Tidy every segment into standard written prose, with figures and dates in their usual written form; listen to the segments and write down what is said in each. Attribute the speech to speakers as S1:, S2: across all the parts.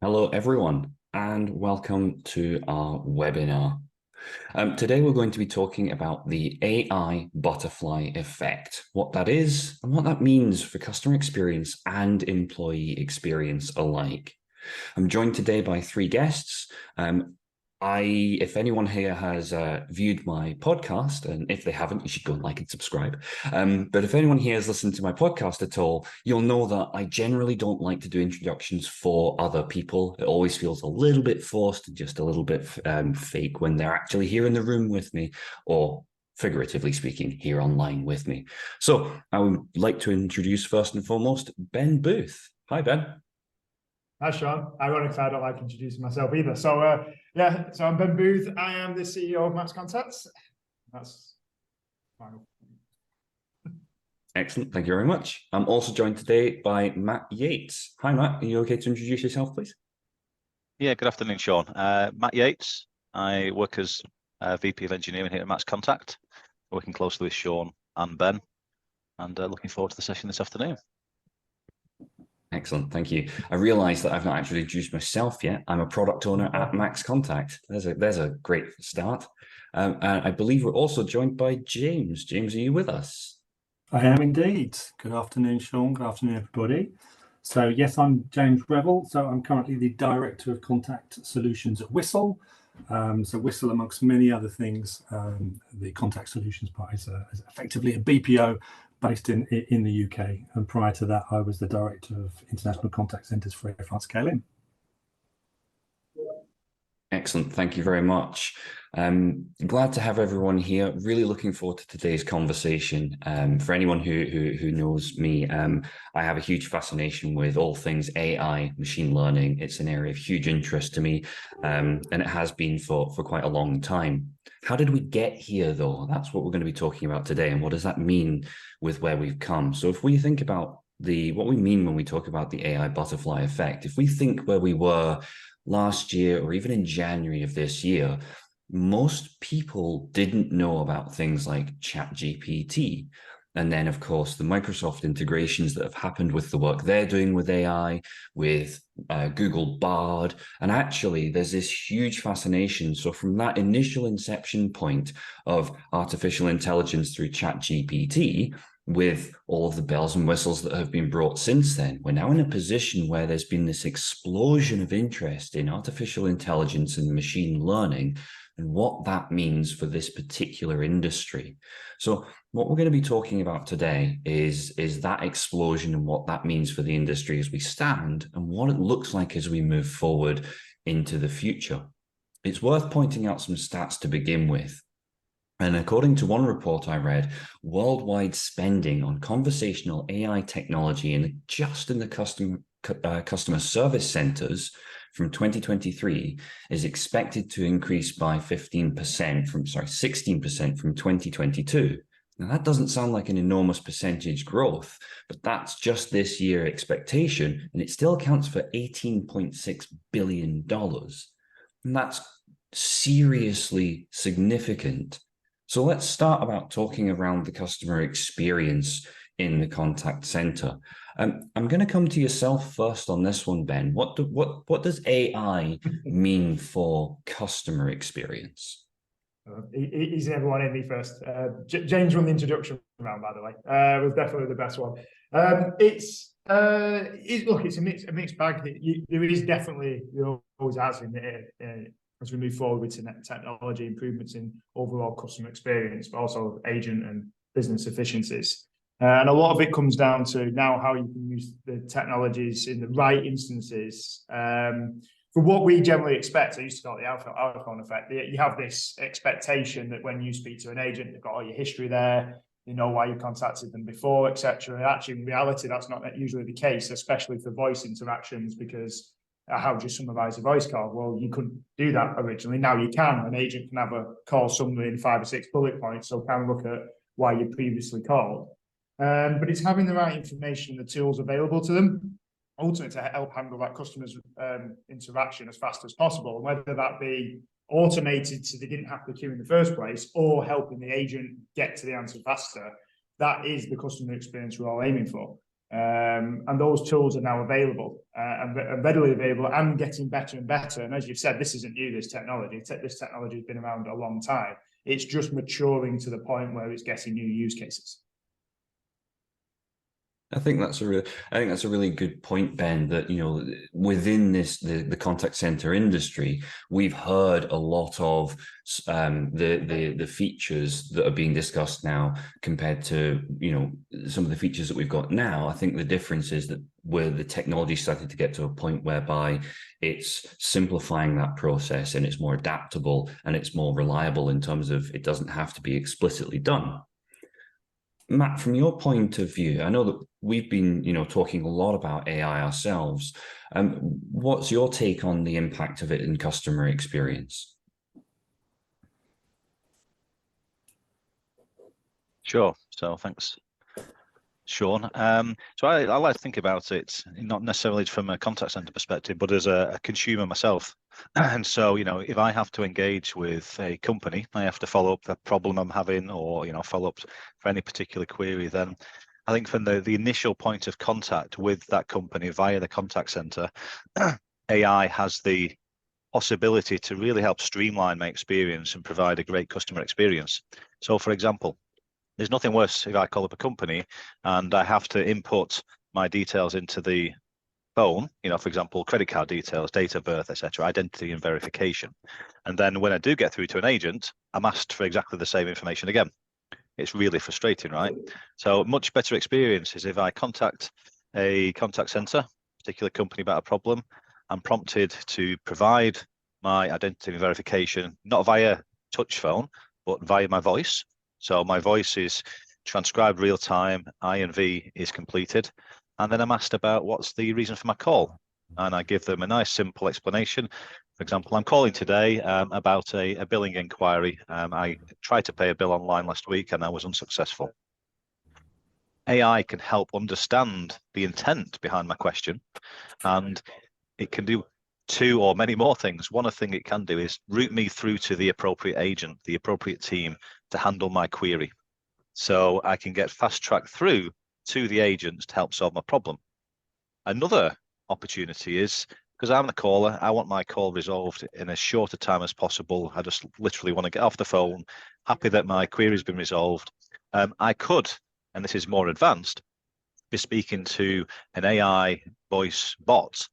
S1: Hello, everyone, and welcome to our webinar. Today, we're going to be talking about the AI butterfly effect, what that is and what that means for customer experience and employee experience alike. I'm joined today by three guests. If anyone here has viewed my podcast, and if they haven't, you should go and like and subscribe. But if anyone here has listened to my podcast at all, you'll know that I generally don't like to do introductions for other people. It always feels a little bit forced and just a little bit fake when they're actually here in the room with me, or figuratively speaking, here online with me. So I would like to introduce first and foremost, Ben Booth. Hi, Ben.
S2: Hi, Sean. Ironically, I don't like introducing myself either. So I'm Ben Booth. I am the CEO of Max Contacts. That's final.
S1: Excellent. Thank you very much. I'm also joined today by Matt Yates. Hi, Matt. Are you okay to introduce yourself, please?
S3: Yeah, good afternoon, Sean. Matt Yates. I work as VP of Engineering here at Max Contact, working closely with Sean and Ben, and looking forward to the session this afternoon.
S1: Excellent. Thank you. I realize that I've not actually introduced myself yet. I'm a product owner at Max Contact. There's a great start. And I believe we're also joined by James. James, are you with us?
S4: I am indeed. Good afternoon, Sean. Good afternoon, everybody. So yes, I'm James Revell. So I'm currently the Director of Contact Solutions at Whistle. So Whistle, amongst many other things, the Contact Solutions part is effectively a BPO based in the UK. And prior to that, I was the Director of International Contact Centres for Air France KLM.
S1: Excellent. Thank you very much. Glad to have everyone here. Really looking forward to today's conversation. For anyone who knows me, I have a huge fascination with all things AI, machine learning. It's an area of huge interest to me, and it has been for quite a long time. How did we get here, though? That's what we're going to be talking about today, and what does that mean with where we've come? So if we think about what we mean when we talk about the AI butterfly effect, if we think where we were last year or even in January of this year, most people didn't know about things like ChatGPT. And then, of course, the Microsoft integrations that have happened with the work they're doing with AI, with Google Bard. And actually, there's this huge fascination. So from that initial inception point of artificial intelligence through ChatGPT, with all of the bells and whistles that have been brought since then, we're now in a position where there's been this explosion of interest in artificial intelligence and machine learning and what that means for this particular industry. So what we're going to be talking about today is that explosion and what that means for the industry as we stand and what it looks like as we move forward into the future. It's worth pointing out some stats to begin with. And according to one report I read, worldwide spending on conversational AI technology in the customer service centers from 2023 is expected to increase by 16% from 2022. Now, that doesn't sound like an enormous percentage growth, but that's just this year expectation, and it still accounts for $18.6 billion. And that's seriously significant. So let's start about talking around the customer experience in the contact center. I'm going to come to yourself first on this one, Ben. What does AI mean for customer experience?
S2: Easy, everyone in me first. James run the introduction round, by the way. It was definitely the best one. It's a mixed bag. There is definitely, always has in as we move forward with technology improvements in overall customer experience, but also agent and business efficiencies. And a lot of it comes down to now how you can use the technologies in the right instances. For what we generally expect, I used to call it the iPhone effect. You have this expectation that when you speak to an agent, they've got all your history there, you know why you contacted them before, etc. Actually, in reality, that's not usually the case, especially for voice interactions, because how do you summarize a voice call? Well, you couldn't do that originally. Now you can. An agent can have a call summary in 5 or 6 bullet points, so can look at why you previously called. But it's having the right information and the tools available to them, ultimately to help handle that customer's interaction as fast as possible, whether that be automated so they didn't have to queue in the first place, or helping the agent get to the answer faster. That is the customer experience we're all aiming for. And those tools are now available and readily available and getting better and better. And as you've said, this isn't new, this technology. This technology has been around a long time. It's just maturing to the point where it's getting new use cases.
S1: I think that's a really good point, Ben, that, you know, within the contact center industry, we've heard a lot of the features that are being discussed now compared to, you know, some of the features that we've got now. I think the difference is that where the technology started to get to a point whereby it's simplifying that process and it's more adaptable and it's more reliable in terms of it doesn't have to be explicitly done. Matt, from your point of view, I know that we've been, you know, talking a lot about AI ourselves. What's your take on the impact of it in customer experience?
S3: Sure. So thanks, Sean. So I like to think about it not necessarily from a contact center perspective, but as a consumer myself. And so, you know, if I have to engage with a company, I have to follow up the problem I'm having, or, you know, follow up for any particular query, then I think from the initial point of contact with that company via the contact center, AI has the possibility to really help streamline my experience and provide a great customer experience. So, for example, there's nothing worse if I call up a company and I have to input my details into the phone, you know, for example, credit card details, date of birth, etc., identity and verification. And then when I do get through to an agent, I'm asked for exactly the same information again. It's really frustrating, right? So much better experience is if I contact a contact center, particular company about a problem, I'm prompted to provide my identity and verification, not via touch phone, but via my voice. So my voice is transcribed real time, I and V is completed, and then I'm asked about what's the reason for my call. And I give them a nice simple explanation. For example, I'm calling today about a billing inquiry. I tried to pay a bill online last week and I was unsuccessful. AI can help understand the intent behind my question, and it can do two or many more things. One thing it can do is route me through to the appropriate agent, the appropriate team to handle my query. So I can get fast tracked through to the agents to help solve my problem. Another opportunity is, because I'm the caller, I want my call resolved in as short a time as possible. I just literally want to get off the phone, happy that my query has been resolved. I could, and this is more advanced, be speaking to an AI voice bot,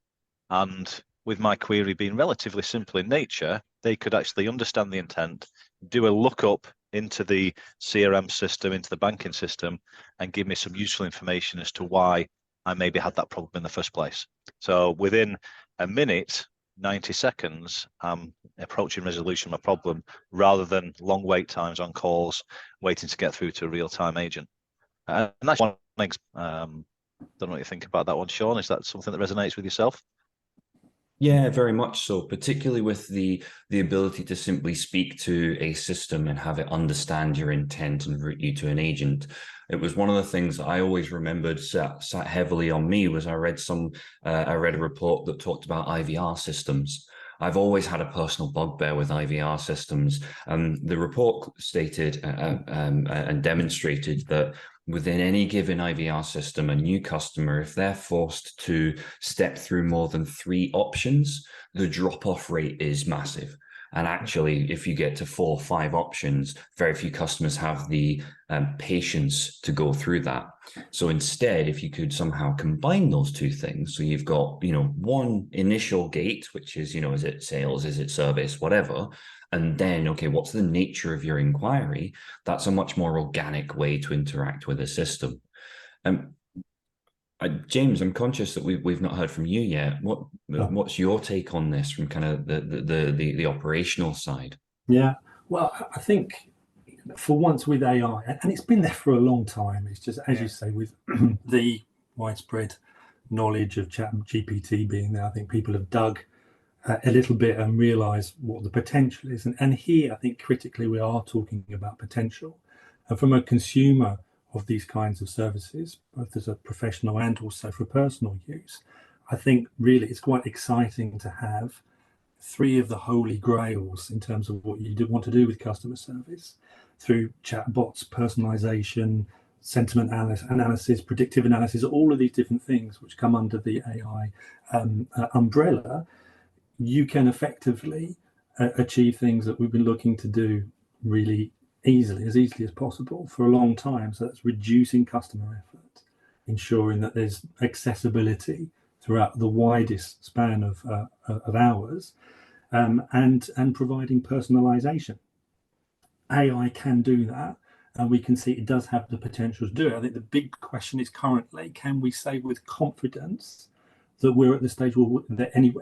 S3: and with my query being relatively simple in nature, they could actually understand the intent, do a lookup into the CRM system, into the banking system, and give me some useful information as to why I maybe had that problem in the first place. So within a minute, 90 seconds, I'm approaching resolution of my problem rather than long wait times on calls, waiting to get through to a real-time agent. And that's one thing. Don't know what you think about that one, Sean. Is that something that resonates with yourself?
S1: Yeah, very much so, particularly with the ability to simply speak to a system and have it understand your intent and route you to an agent. It was one of the things I always remembered sat heavily on me was I read a report that talked about IVR systems. I've always had a personal bugbear with IVR systems. The report stated and demonstrated that within any given IVR system, a new customer, if they're forced to step through more than 3 options, the drop-off rate is massive. And actually, if you get to 4 or 5 options, very few customers have the patience to go through that. So instead, if you could somehow combine those two things, so you've got, you know, one initial gate, which is, you know, is it sales, is it service, whatever, and then, okay, what's the nature of your inquiry? That's a much more organic way to interact with a system. James, I'm conscious that we've not heard from you yet. What's your take on this from kind of the operational side?
S4: Yeah, well, I think for once with AI, and it's been there for a long time. It's just, as you say, with the widespread knowledge of ChatGPT being there, I think people have dug a little bit and realize what the potential is. And here, I think critically, we are talking about potential. And from a consumer of these kinds of services, both as a professional and also for personal use, I think really it's quite exciting to have 3 of the holy grails in terms of what you want to do with customer service through chatbots, personalization, sentiment analysis, predictive analysis, all of these different things which come under the AI umbrella, you can effectively achieve things that we've been looking to do really easily as possible for a long time. So that's reducing customer effort, ensuring that there's accessibility throughout the widest span of hours, and providing personalization. AI can do that, and we can see it does have the potential to do it. I think the big question is currently, can we say with confidence that we're at the stage where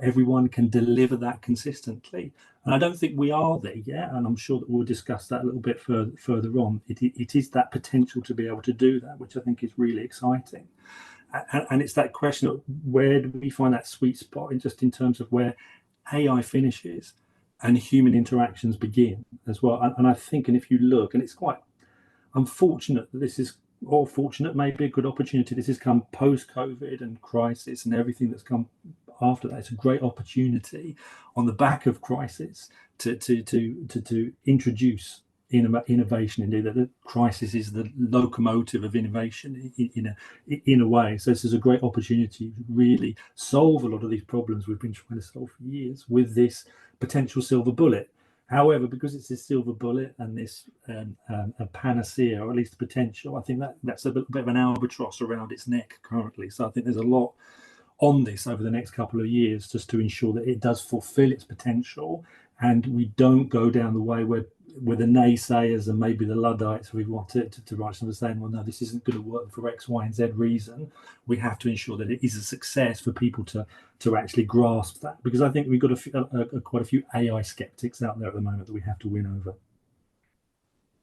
S4: everyone can deliver that consistently? And I don't think we are there yet, and I'm sure that we'll discuss that a little bit further on. It is that potential to be able to do that, which I think is really exciting. And it's that question of where do we find that sweet spot, just in terms of where AI finishes and human interactions begin as well. And I think, and if you look, and it's quite unfortunate that this is, or fortunate, maybe a good opportunity, this has come post-COVID and crisis and everything that's come after that. It's a great opportunity on the back of crisis to introduce innovation. Indeed, that the crisis is the locomotive of innovation in a way. So this is a great opportunity to really solve a lot of these problems we've been trying to solve for years with this potential silver bullet. However, because it's this silver bullet and this a panacea, or at least potential, I think that's a bit of an albatross around its neck currently. So I think there's a lot on this over the next couple of years just to ensure that it does fulfill its potential, and we don't go down the way where the naysayers and maybe the Luddites, we want to write something saying, well, no, this isn't going to work for X, Y, and Z reason. We have to ensure that it is a success for people to actually grasp that, because I think we've got quite a few AI skeptics out there at the moment that we have to win over.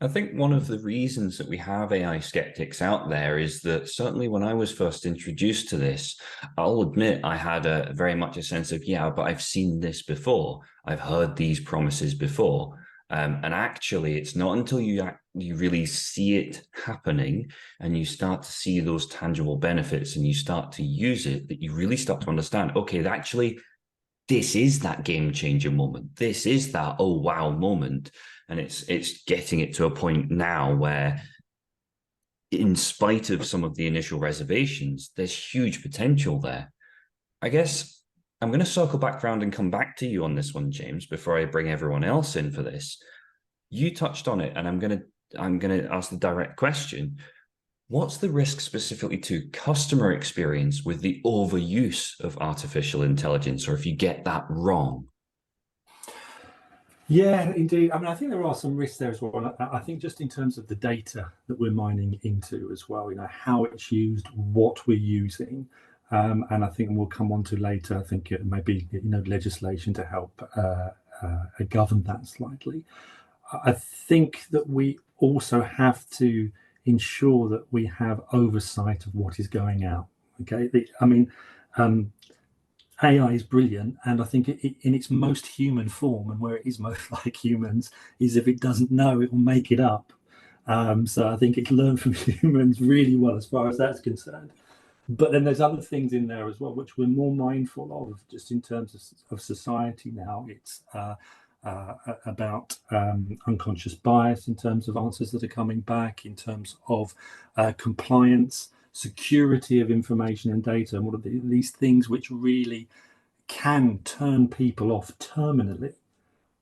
S1: I think one of the reasons that we have AI skeptics out there is that certainly when I was first introduced to this, I'll admit I had very much a sense of, yeah, but I've seen this before. I've heard these promises before. And actually, it's not until you really see it happening and you start to see those tangible benefits and you start to use it that you really start to understand, okay, actually, this is that game changer moment. This is that, oh, wow moment. And it's getting it to a point now where, in spite of some of the initial reservations, there's huge potential there. I guess I'm going to circle back around and come back to you on this one, James, before I bring everyone else in for this. You touched on it, and I'm going to ask the direct question. What's the risk specifically to customer experience with the overuse of artificial intelligence, or if you get that wrong?
S4: Yeah, indeed. I mean, I think there are some risks there as well. I think just in terms of the data that we're mining into as well, how it's used, what we're using, and I think we'll come on to later. I think it may be legislation to help govern that slightly. I think that we also have to ensure that we have oversight of what is going out. Okay, AI is brilliant, and I think in its most human form, and where it is most like humans, is if it doesn't know, it will make it up. So I think it's learned from humans really well as far as that's concerned. But then there's other things in there as well, which we're more mindful of, just in terms of society now. It's about unconscious bias in terms of answers that are coming back, in terms of compliance, security of information and data, and what are these things which really can turn people off terminally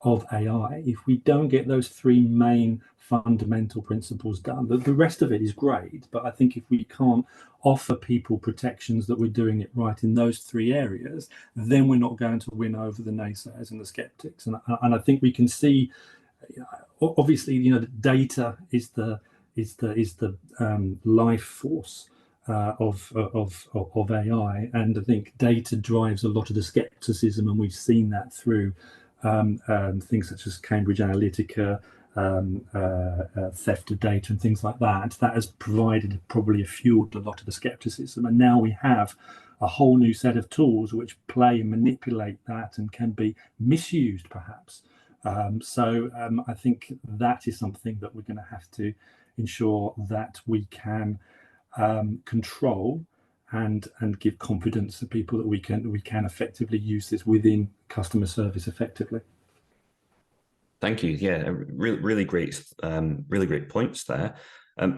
S4: of AI. If we don't get those three main fundamental principles done, the rest of it is great. But I think if we can't offer people protections that we're doing it right in those three areas, then we're not going to win over the naysayers and the skeptics. And I think we can see, obviously, data is the life force of AI, and I think data drives a lot of the skepticism, and we've seen that through things such as Cambridge Analytica, theft of data and things like that. That has probably fueled a lot of the skepticism, and now we have a whole new set of tools which play and manipulate that and can be misused perhaps. So I think that is something that we're going to have to ensure that we can control and give confidence to people that we can effectively use this within customer service effectively.
S1: Thank you. Yeah, really great points there.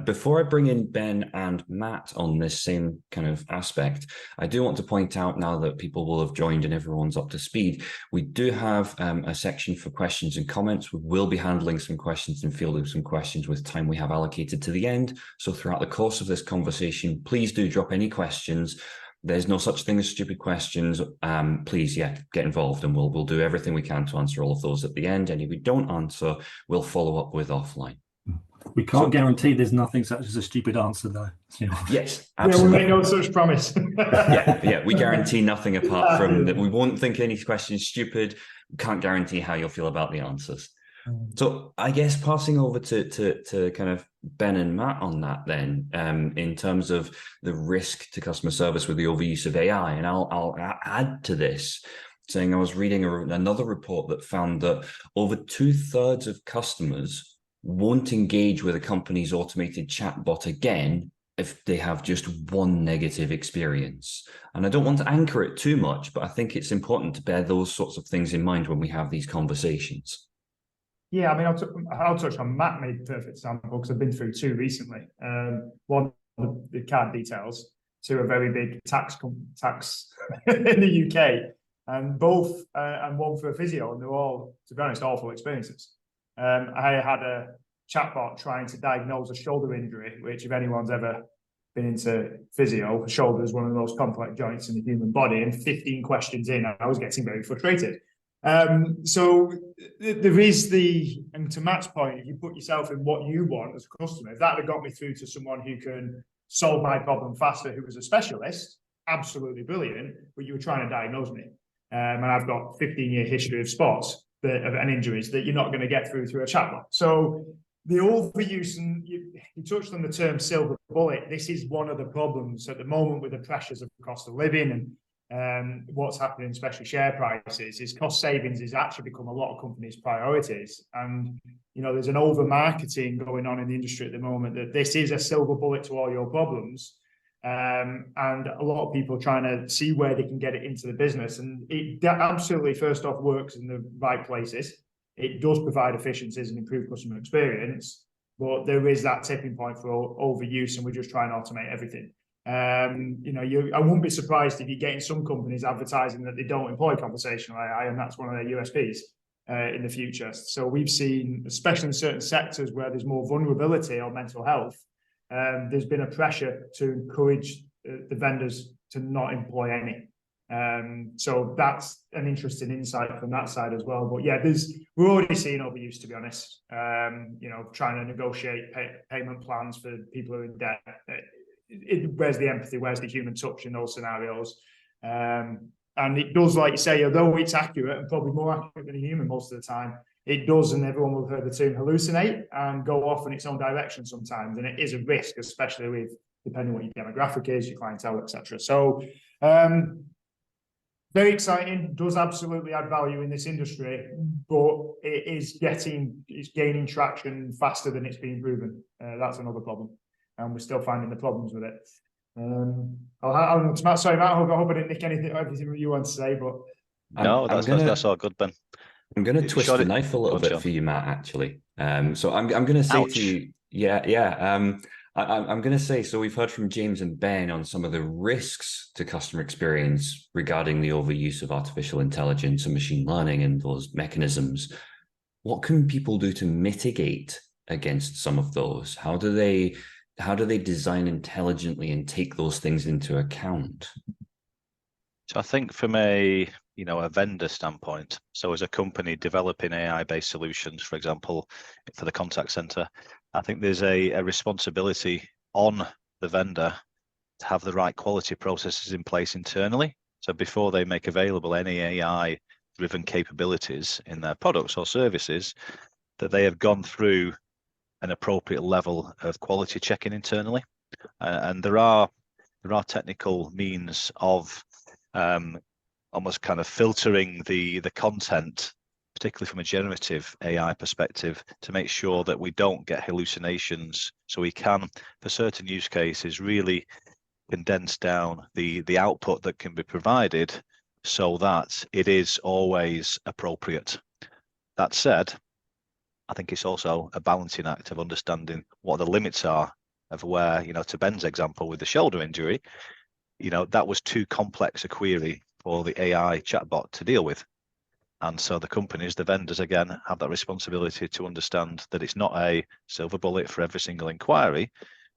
S1: Before I bring in Ben and Matt on this same kind of aspect, I do want to point out, now that people will have joined and everyone's up to speed, we do have a section for questions and comments. We will be handling some questions and fielding some questions with time we have allocated to the end. So throughout the course of this conversation, please do drop any questions. There's no such thing as stupid questions. Please, get involved, and we'll do everything we can to answer all of those at the end. Any we don't answer, we'll follow up with offline.
S4: We can't guarantee there's nothing such as a stupid answer, though.
S1: Yes,
S2: absolutely.
S1: Yeah,
S2: we make no such promise.
S1: we guarantee nothing apart from that. We won't think any question's stupid. We can't guarantee how you'll feel about the answers. So I guess passing over to kind of Ben and Matt on that then, in terms of the risk to customer service with the overuse of AI, and I'll add to this, saying I was reading another report that found that over 2/3 of customers won't engage with a company's automated chatbot again if they have just one negative experience. And I don't want to anchor it too much, but I think it's important to bear those sorts of things in mind when we have these conversations.
S2: Yeah, I mean, I'll touch on Matt made perfect example, because I've been through two recently. One, the card details, to a very big tax in the UK, and both, and one for a physio, and they're all, to be honest, awful experiences. I had a chatbot trying to diagnose a shoulder injury, which, if anyone's ever been into physio, the shoulder is one of the most complex joints in the human body, and 15 questions in, I was getting very frustrated. So there is and to Matt's point, if you put yourself in what you want as a customer, if that had got me through to someone who can solve my problem faster, who was a specialist, absolutely brilliant, but you were trying to diagnose me. And I've got 15-year history of sports and injuries that you're not going to get through a chatbot. So the overuse, and you touched on the term silver bullet. This is one of the problems at the moment with the pressures of cost of living and what's happening, especially share prices, is cost savings has actually become a lot of companies' priorities. And, there's an over marketing going on in the industry at the moment that this is a silver bullet to all your problems. And a lot of people are trying to see where they can get it into the business. And it absolutely, first off, works in the right places. It does provide efficiencies and improve customer experience, but there is that tipping point for overuse, and we're just trying to automate everything. I wouldn't be surprised if you're getting some companies advertising that they don't employ conversational AI, and that's one of their USPs in the future. So we've seen, especially in certain sectors where there's more vulnerability on mental health, there's been a pressure to encourage the vendors to not employ any. So that's an interesting insight from that side as well. But yeah, we're already seeing overuse, to be honest. Trying to negotiate payment plans for people who are in debt. Where's the empathy? Where's the human touch in those scenarios? And it does, like you say, although it's accurate and probably more accurate than a human most of the time, it does, and everyone will have heard the term, hallucinate and go off in its own direction sometimes. And it is a risk, especially with, depending on what your demographic is, your clientele, etc. So very exciting, does absolutely add value in this industry, but it's gaining traction faster than it's being proven. That's another problem. And we're still finding the problems with it. Sorry, Matt, I hope I didn't nick everything you want to say, but
S3: no, that's all good, Ben.
S1: I'm going to twist the knife a little bit for you, Matt. Actually, so I'm going to say to you, I'm going to say, so we've heard from James and Ben on some of the risks to customer experience regarding the overuse of artificial intelligence and machine learning and those mechanisms. What can people do to mitigate against some of those? How do they design intelligently and take those things into account?
S3: So I think from a vendor standpoint, so as a company developing AI-based solutions, for example, for the contact center, I think there's a responsibility on the vendor to have the right quality processes in place internally. So before they make available any AI-driven capabilities in their products or services, that they have gone through an appropriate level of quality checking internally. And there are technical means of almost kind of filtering the content, particularly from a generative AI perspective, to make sure that we don't get hallucinations. So we can, for certain use cases, really condense down the output that can be provided so that it is always appropriate. That said, I think it's also a balancing act of understanding what the limits are of where, to Ben's example with the shoulder injury, that was too complex a query for the AI chatbot to deal with. And so the companies, the vendors, again, have that responsibility to understand that it's not a silver bullet for every single inquiry.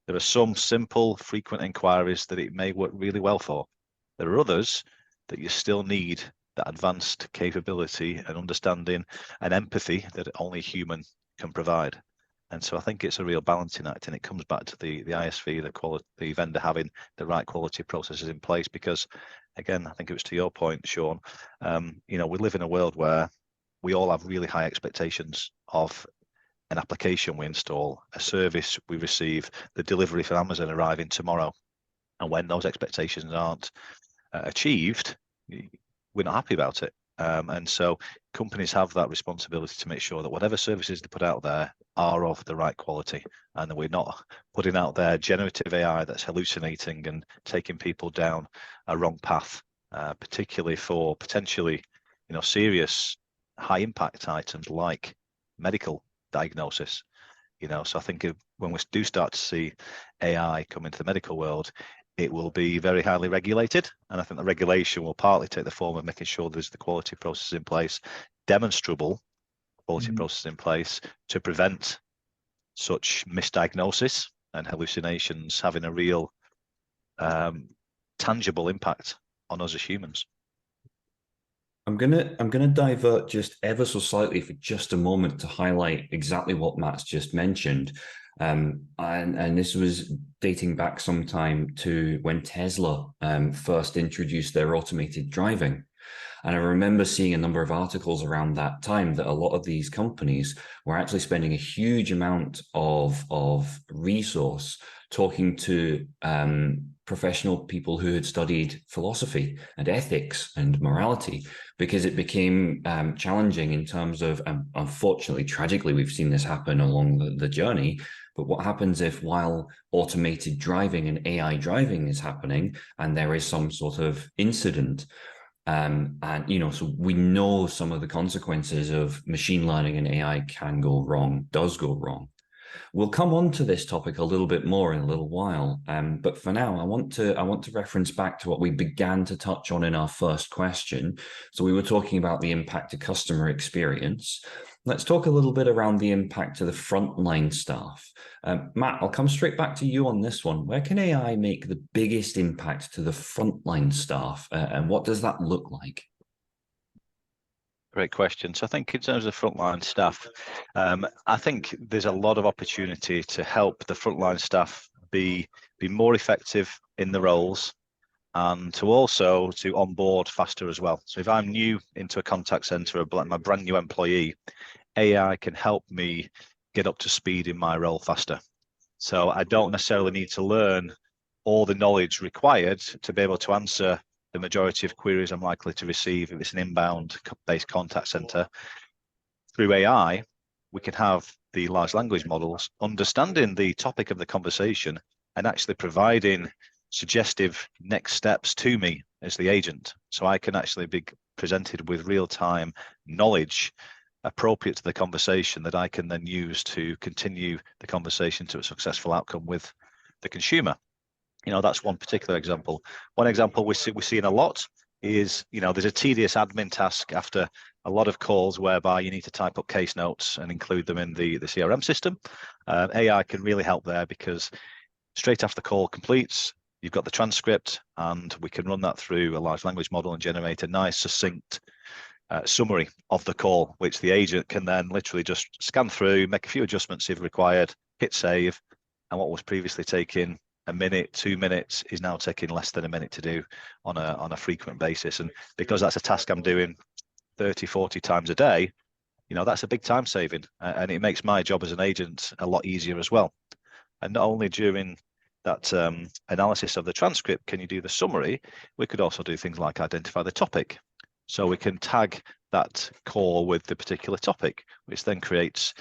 S3: There are some simple, frequent inquiries that it may work really well for. There are others that you still need that advanced capability and understanding and empathy that only a human can provide. And so I think it's a real balancing act, and it comes back to the ISV, the vendor having the right quality processes in place. Because, again, I think it was to your point, Sean, we live in a world where we all have really high expectations of an application we install, a service we receive, the delivery from Amazon arriving tomorrow. And when those expectations aren't achieved, we're not happy about it. And so companies have that responsibility to make sure that whatever services they put out there are of the right quality, and that we're not putting out there generative AI that's hallucinating and taking people down a wrong path, particularly for potentially, serious high impact items like medical diagnosis. So I think when we do start to see AI come into the medical world, it will be very highly regulated. And I think the regulation will partly take the form of making sure there's the quality processes in place, demonstrable quality processes in place to prevent such misdiagnosis and hallucinations having a real tangible impact on us as humans.
S1: I'm gonna divert just ever so slightly for just a moment to highlight exactly what Matt's just mentioned. And this was dating back sometime to when Tesla first introduced their automated driving. And I remember seeing a number of articles around that time that a lot of these companies were actually spending a huge amount of resource talking to professional people who had studied philosophy and ethics and morality, because it became challenging in terms of, unfortunately, tragically, we've seen this happen along the journey. But what happens if, while automated driving and AI driving is happening, and there is some sort of incident? So we know some of the consequences of machine learning and AI can go wrong, does go wrong. We'll come on to this topic a little bit more in a little while, but for now, I want to reference back to what we began to touch on in our first question. So we were talking about the impact to customer experience. Let's talk a little bit around the impact to the frontline staff. Matt, I'll come straight back to you on this one. Where can AI make the biggest impact to the frontline staff, and what does that look like?
S3: Great question. So I think in terms of frontline staff, I think there's a lot of opportunity to help the frontline staff be more effective in the roles, and to onboard faster as well. So if I'm new into a contact center, I'm a brand new employee, AI can help me get up to speed in my role faster. So I don't necessarily need to learn all the knowledge required to be able to answer the majority of queries I'm likely to receive if it's an inbound-based contact center. Through AI, we can have the large language models understanding the topic of the conversation and actually providing suggestive next steps to me as the agent. So I can actually be presented with real-time knowledge appropriate to the conversation that I can then use to continue the conversation to a successful outcome with the consumer. That's one particular example. One example we're seeing a lot is, there's a tedious admin task after a lot of calls whereby you need to type up case notes and include them in the CRM system. AI can really help there, because straight after the call completes, you've got the transcript, and we can run that through a large language model and generate a nice, succinct summary of the call, which the agent can then literally just scan through, make a few adjustments if required, hit save, and what was previously taking a minute, 2 minutes is now taking less than a minute to do on a frequent basis. And because that's a task I'm doing 30, 40 times a day, that's a big time saving, and it makes my job as an agent a lot easier as well. And not only during that analysis of the transcript can you do the summary, we could also do things like identify the topic. So we can tag that call with the particular topic, which then creates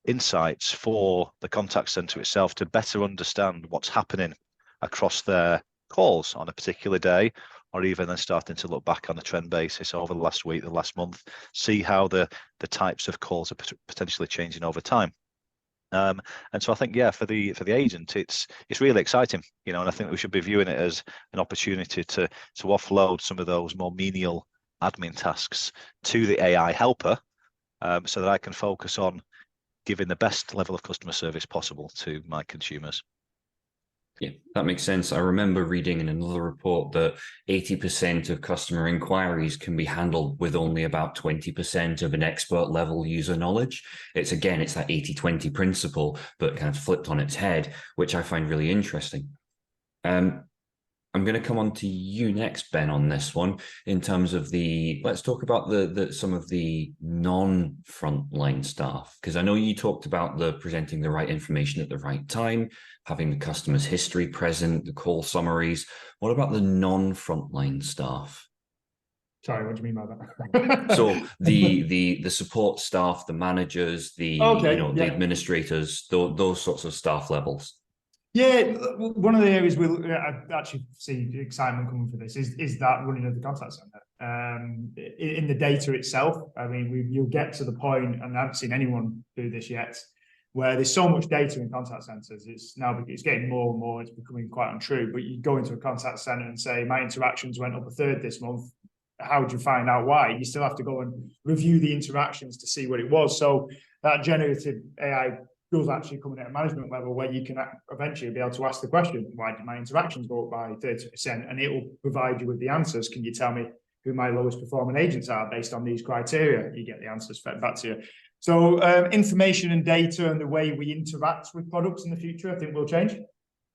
S3: insights for the contact center itself to better understand what's happening across their calls on a particular day, or even then starting to look back on a trend basis over the last week, the last month, see how the types of calls are potentially changing over time. And so I think, yeah, for the agent, it's really exciting, and I think we should be viewing it as an opportunity to offload some of those more menial admin tasks to the AI helper, so that I can focus on giving the best level of customer service possible to my consumers.
S1: Yeah, that makes sense. I remember reading in another report that 80% of customer inquiries can be handled with only about 20% of an expert level user knowledge. It's that 80-20 principle, but kind of flipped on its head, which I find really interesting. I'm going to come on to you next, Ben, on this one in terms of let's talk about some of the non-frontline staff, because I know you talked about presenting the right information at the right time, having the customer's history present, the call summaries. What about the non-frontline staff?
S2: Sorry, what do you mean by that?
S1: So the support staff, the managers, the administrators, those sorts of staff levels.
S2: Yeah, one of the areas I actually see excitement coming for this is that running of the contact center. In the data itself, I mean, you'll get to the point, and I haven't seen anyone do this yet, where there's so much data in contact centers. It's getting more and more. It's becoming quite untrue. But you go into a contact center and say, my interactions went up a third this month. How do you find out why? You still have to go and review the interactions to see what it was. So that generative AI does actually come in at a management level where you can eventually be able to ask the question, why did my interactions go up by 30%? And it will provide you with the answers. Can you tell me who my lowest performing agents are based on these criteria? You get the answers fed back to you. So information and data and the way we interact with products in the future, I think will change.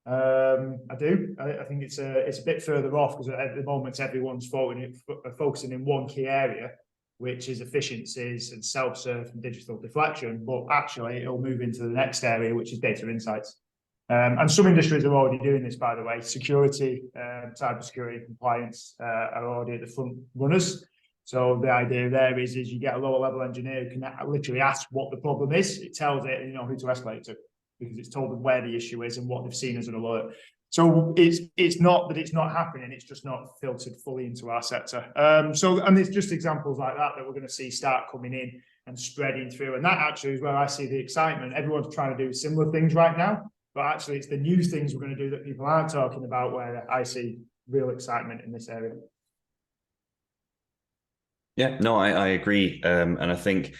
S2: I do. I think it's a bit further off because at the moment everyone's focusing in one key area, which is efficiencies and self-serve and digital deflection, but actually it'll move into the next area, which is data insights. And some industries are already doing this, by the way. Security, cybersecurity, compliance are already at the front runners. So the idea there is you get a lower level engineer who can literally ask what the problem is. It tells it, who to escalate it to, because it's told them where the issue is and what they've seen as an alert. So it's not that it's not happening, it's just not filtered fully into our sector. And it's just examples like that we're going to see start coming in and spreading through. And that actually is where I see the excitement. Everyone's trying to do similar things right now, but actually it's the new things we're going to do that people aren't talking about where I see real excitement in this area.
S1: Yeah, no, I agree. And I think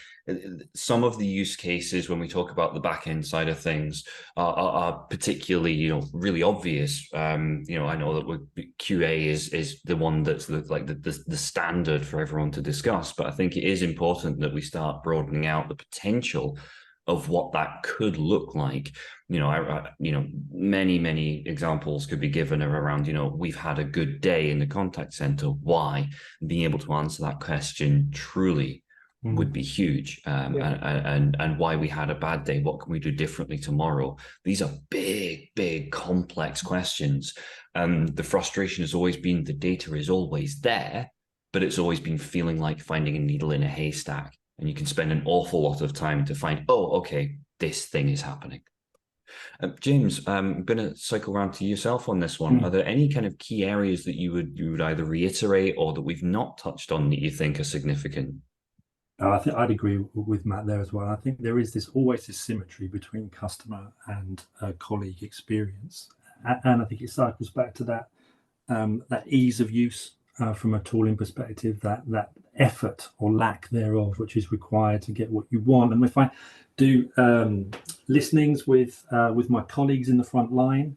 S1: some of the use cases when we talk about the back end side of things are particularly, really obvious. I know that QA is the one that's the standard for everyone to discuss, but I think it is important that we start broadening out the potential of what that could look like. Many examples could be given around, we've had a good day in the contact center. Why? Being able to answer that question truly would be huge. And why we had a bad day. What can we do differently tomorrow? These are big, complex questions. The frustration has always been the data is always there, but it's always been feeling like finding a needle in a haystack. And you can spend an awful lot of time to find, okay, this thing is happening. James, I'm going to cycle around to yourself on this one. Are there any kind of key areas that you would either reiterate or that we've not touched on that you think are significant?
S4: I think I'd agree with Matt there as well. I think there is always this symmetry between customer and colleague experience, and I think it cycles back to that ease of use from a tooling perspective, that effort or lack thereof, which is required to get what you want. And if I do listenings with my colleagues in the front line,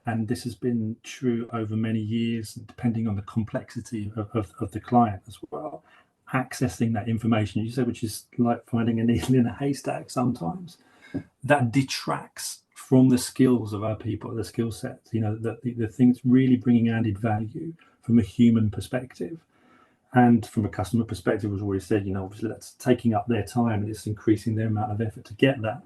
S4: and this has been true over many years, depending on the complexity of the client as well, accessing that information, you say, which is like finding a needle in a haystack sometimes, that detracts from the skills of our people, the skill sets, the things really bringing added value from a human perspective. And from a customer perspective, as already said, obviously that's taking up their time and it's increasing their amount of effort to get that.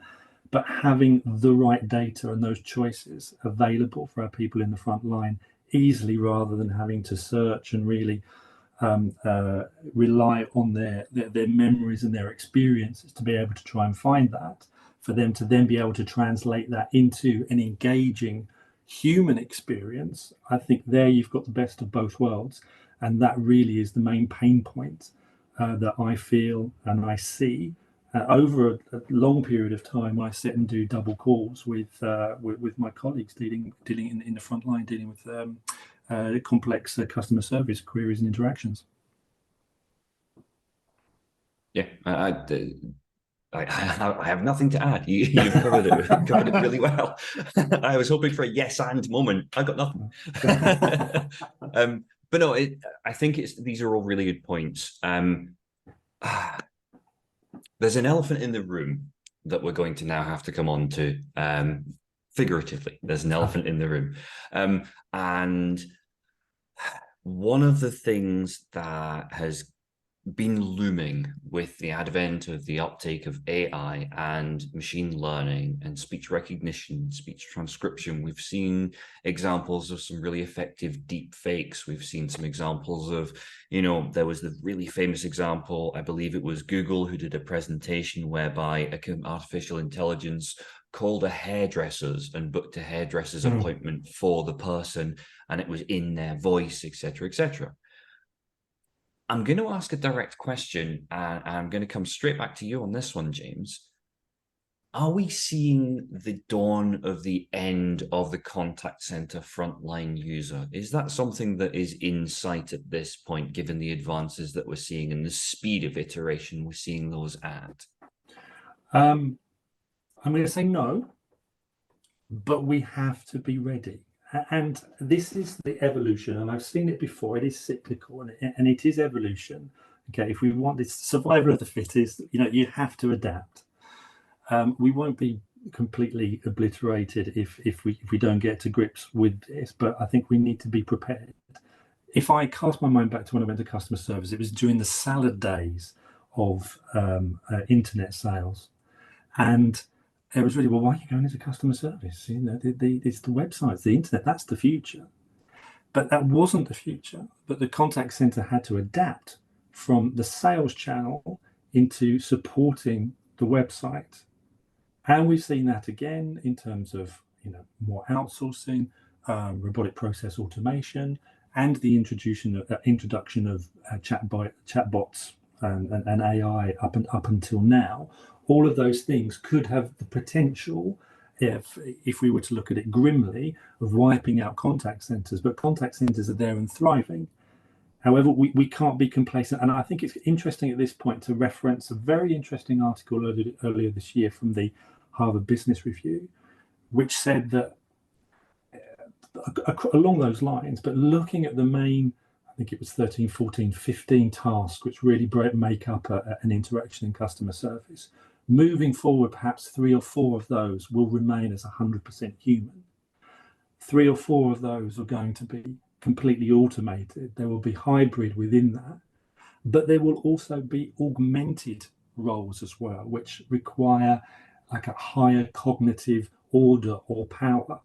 S4: But having the right data and those choices available for our people in the front line easily, rather than having to search and really rely on their memories and their experiences to be able to try and find that, for them to then be able to translate that into an engaging human experience. I think there you've got the best of both worlds. And that really is the main pain point that I feel and I see over a long period of time. I sit and do double calls with my colleagues dealing in the front line, dealing with complex customer service queries and interactions.
S1: Yeah, I have nothing to add. You've covered it really well. I was hoping for a yes and moment. I got nothing. But no, I think these are all really good points. There's an elephant in the room that we're going to now have to come on to. Figuratively, there's an elephant in the room, and one of the things that has been looming with the advent of the uptake of AI and machine learning and speech recognition, speech transcription. We've seen examples of some really effective deep fakes. We've seen some examples of, there was the really famous example, I believe it was Google, who did a presentation whereby artificial intelligence called a hairdresser's and booked a hairdresser's appointment for the person, and it was in their voice, etc., etc. I'm going to ask a direct question, and I'm going to come straight back to you on this one, James. Are we seeing the dawn of the end of the contact center frontline user? Is that something that is in sight at this point, given the advances that we're seeing and the speed of iteration we're seeing those at?
S4: I'm going to say no, but we have to be ready. And this is the evolution, and I've seen it before. It is cyclical, and it is evolution. Okay, if we want this survival of the fittest, you have to adapt. We won't be completely obliterated if we don't get to grips with this, but I think we need to be prepared. If I cast my mind back to when I went to customer service, it was during the salad days of internet sales, and it was really, well, why are you going into customer service? It's the websites, the internet, that's the future. But that wasn't the future. But the contact center had to adapt from the sales channel into supporting the website. And we've seen that again in terms of more outsourcing, robotic process automation, and the introduction of chatbots and AI up until now. All of those things could have the potential, if we were to look at it grimly, of wiping out contact centers. But contact centers are there and thriving. However, we can't be complacent. And I think it's interesting at this point to reference a very interesting article earlier this year from the Harvard Business Review, which said that along those lines, but looking at the main, I think it was 13, 14, 15 tasks which really make up an interaction in customer service. Moving forward, perhaps 3 or 4 of those will remain as 100% human. 3 or 4 of those are going to be completely automated. There will be hybrid within that, but there will also be augmented roles as well, which require like a higher cognitive order or power.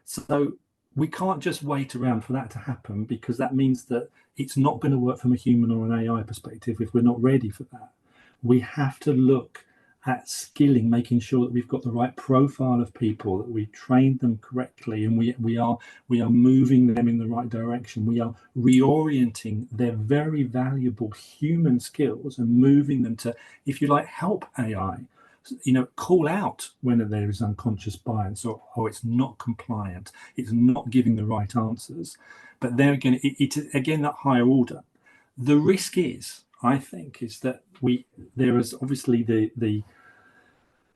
S4: So we can't just wait around for that to happen, because that means that it's not going to work from a human or an AI perspective if we're not ready for that. We have to look at skilling, making sure that we've got the right profile of people, that we trained them correctly, and we are moving them in the right direction. We are reorienting their very valuable human skills and moving them to, if you like, help AI. Call out when there is unconscious bias, or it's not compliant, it's not giving the right answers. But there again, it's again that higher order. The risk is, I think, is that there is obviously the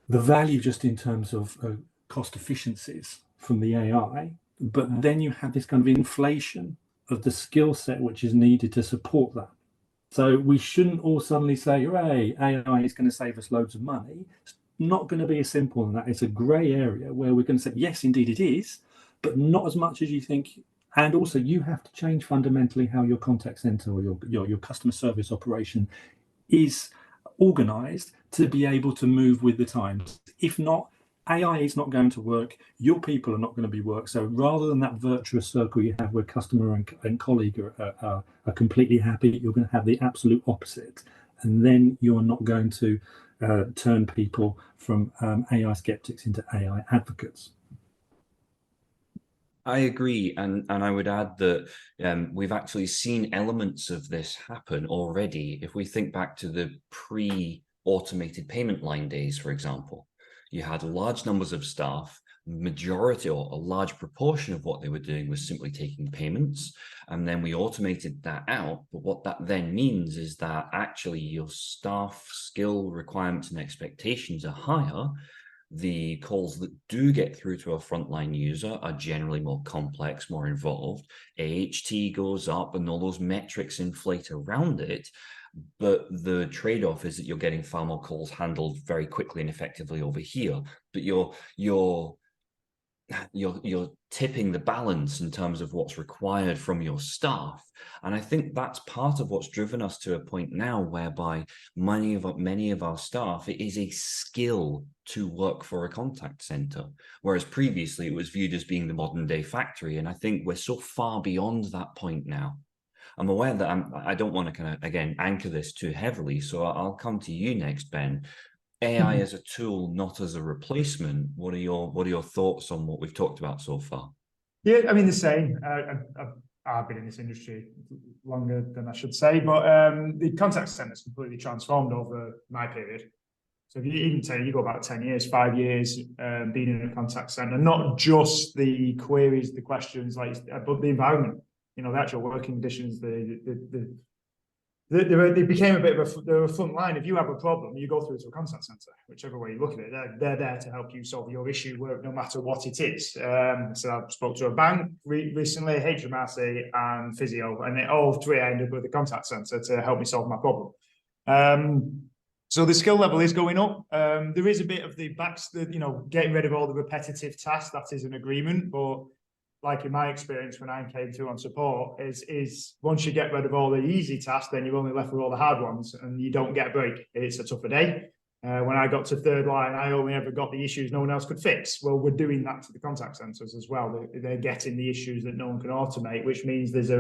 S4: value just in terms of cost efficiencies from the AI, but then you have this kind of inflation of the skill set which is needed to support that. So we shouldn't all suddenly say, hooray, AI is going to save us loads of money. It's not going to be as simple as that. It's a grey area where we're going to say, yes, indeed it is, but not as much as you think. And also you have to change fundamentally how your contact center or your customer service operation is organized to be able to move with the times. If not, AI is not going to work. Your people are not going to be work. So rather than that virtuous circle you have where customer and colleague are completely happy, you're going to have the absolute opposite. And then you're not going to turn people from AI skeptics into AI advocates.
S1: I agree, and I would add that we've actually seen elements of this happen already. If we think back to the pre-automated payment line days, for example, you had large numbers of staff. Majority or a large proportion of what they were doing was simply taking payments, and then we automated that out. But what that then means is that actually your staff skill requirements and expectations are higher. The calls that do get through to a frontline user are generally more complex, more involved. AHT goes up and all those metrics inflate around it. But the trade-off is that you're getting far more calls handled very quickly and effectively over here. But you're tipping the balance in terms of what's required from your staff. And I think that's part of what's driven us to a point now whereby many of our staff, it is a skill to work for a contact center, whereas previously it was viewed as being the modern day factory. And I think we're so far beyond that point now. I'm aware that I don't want to kind of, again, anchor this too heavily. So I'll come to you next, Ben. AI as a tool, not as a replacement. What are your thoughts on what we've talked about so far?
S2: Yeah, I mean the same. I've been in this industry longer than I should say, but the contact center is completely transformed over my period. So if you even say you go about 10 years, 5 years being in a contact center, not just the queries, the questions, but the environment. You know, the actual working conditions, they became a bit of a front line. If you have a problem, you go through to a contact center, whichever way you look at it. They're there to help you solve your issue, no matter what it is. So I spoke to a bank recently, HMRC and physio, and all three I ended up with the contact center to help me solve my problem. So the skill level is going up. There is a bit of the getting rid of all the repetitive tasks. That is an agreement, but like in my experience when I came through on support, is once you get rid of all the easy tasks, then you're only left with all the hard ones, and you don't get a break. It's a tougher day. When I got to third line, I only ever got the issues no one else could fix. Well, we're doing that to the contact centers as well. They're getting the issues that no one can automate, which means there's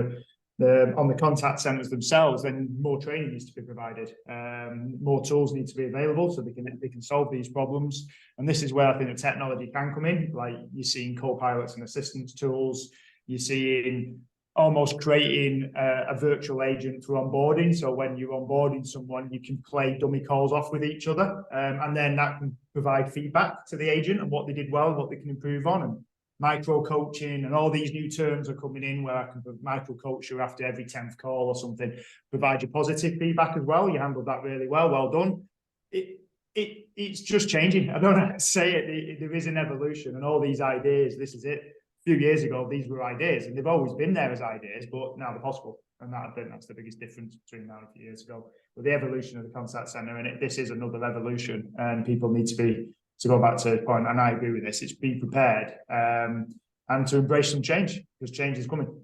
S2: on the contact centers themselves, then more training needs to be provided. More tools need to be available so they can solve these problems. And this is where I think the technology can come in. Like you're seeing co-pilots and assistance tools. You're seeing almost creating a virtual agent for onboarding. So when you're onboarding someone, you can play dummy calls off with each other. And then that can provide feedback to the agent and what they did well, what they can improve on. And micro coaching and all these new terms are coming in where I can micro coach you after every 10th call or something, provide you positive feedback as well. You handled that really well done. It's just changing. I don't know how to say it. There is an evolution and all these ideas. This is it. A few years ago, these were ideas and they've always been there as ideas, but now they're possible. And I think that's the biggest difference between now and a few years ago. But the evolution of the contact center, and this is another evolution, and people need to go back to the point, and I agree with this, it's be prepared and to embrace some change, because change is coming.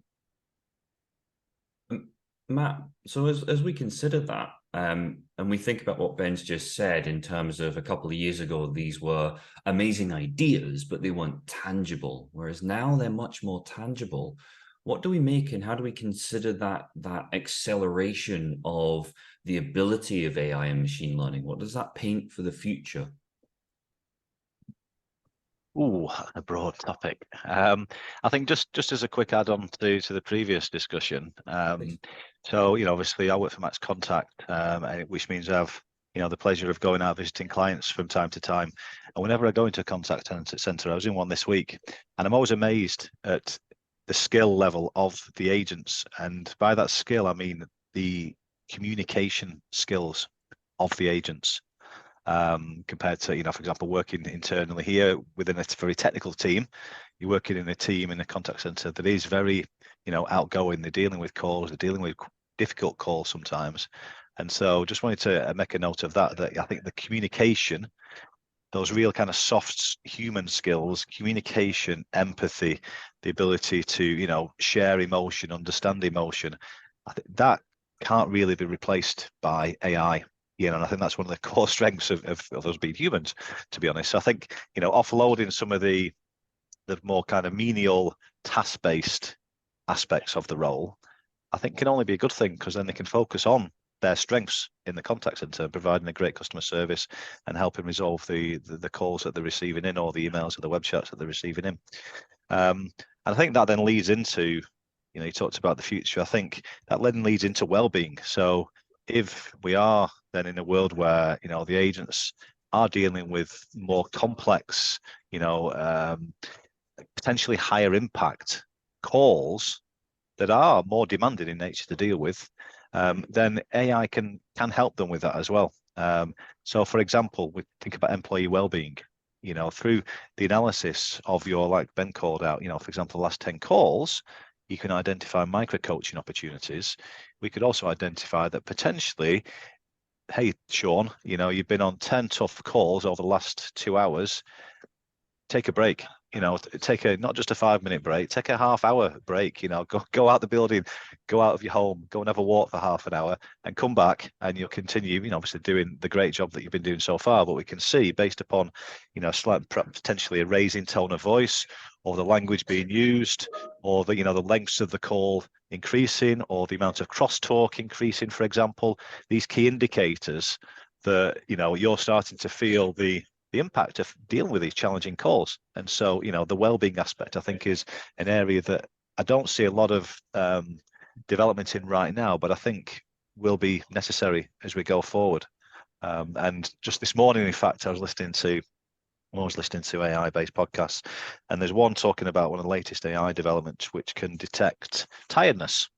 S1: Matt, so as we consider that, and we think about what Ben's just said in terms of a couple of years ago, these were amazing ideas, but they weren't tangible, whereas now they're much more tangible. What do we make and how do we consider that acceleration of the ability of AI and machine learning? What does that paint for the future?
S3: Ooh, a broad topic. I think just as a quick add-on to the previous discussion. So, obviously I work for Max Contact, which means I have, the pleasure of going out visiting clients from time to time. And whenever I go into a contact center, I was in one this week, and I'm always amazed at the skill level of the agents. And by that skill, I mean the communication skills of the agents. Compared to, for example, working internally here within a very technical team, you're working in a team in a contact center that is very, outgoing. They're dealing with calls, they're dealing with difficult calls sometimes. And so just wanted to make a note of that I think the communication, those real kind of soft human skills, communication, empathy, the ability to, share emotion, understand emotion, I think that can't really be replaced by AI. And I think that's one of the core strengths of us being humans, to be honest. So I think, offloading some of the more kind of menial task-based aspects of the role, I think can only be a good thing, because then they can focus on their strengths in the contact center, providing a great customer service and helping resolve the calls that they're receiving in, or the emails or the web chats that they're receiving in. And I think that then leads into, you talked about the future. I think that then leads into well-being. So if we are then in a world where, the agents are dealing with more complex, potentially higher impact calls that are more demanding in nature to deal with, then AI can help them with that as well. So for example, we think about employee well-being, through the analysis of your, like Ben called out, for example, the last 10 calls, you can identify micro-coaching opportunities. We could also identify that potentially, hey, Sean, you've been on 10 tough calls over the last 2 hours. Take a break, take not just a 5-minute break, take a half-hour break, go out the building, go out of your home, go and have a walk for half an hour and come back, and you'll continue, obviously doing the great job that you've been doing so far. But we can see, based upon, slight, potentially a raising tone of voice, or the language being used, or the, the lengths of the call increasing, or the amount of crosstalk increasing, for example, these key indicators that, you're starting to feel the impact of dealing with these challenging calls. And so, the well-being aspect, I think, is an area that I don't see a lot of development in right now, but I think will be necessary as we go forward. And just this morning, in fact, I was listening to AI-based podcasts, and there's one talking about one of the latest AI developments which can detect tiredness.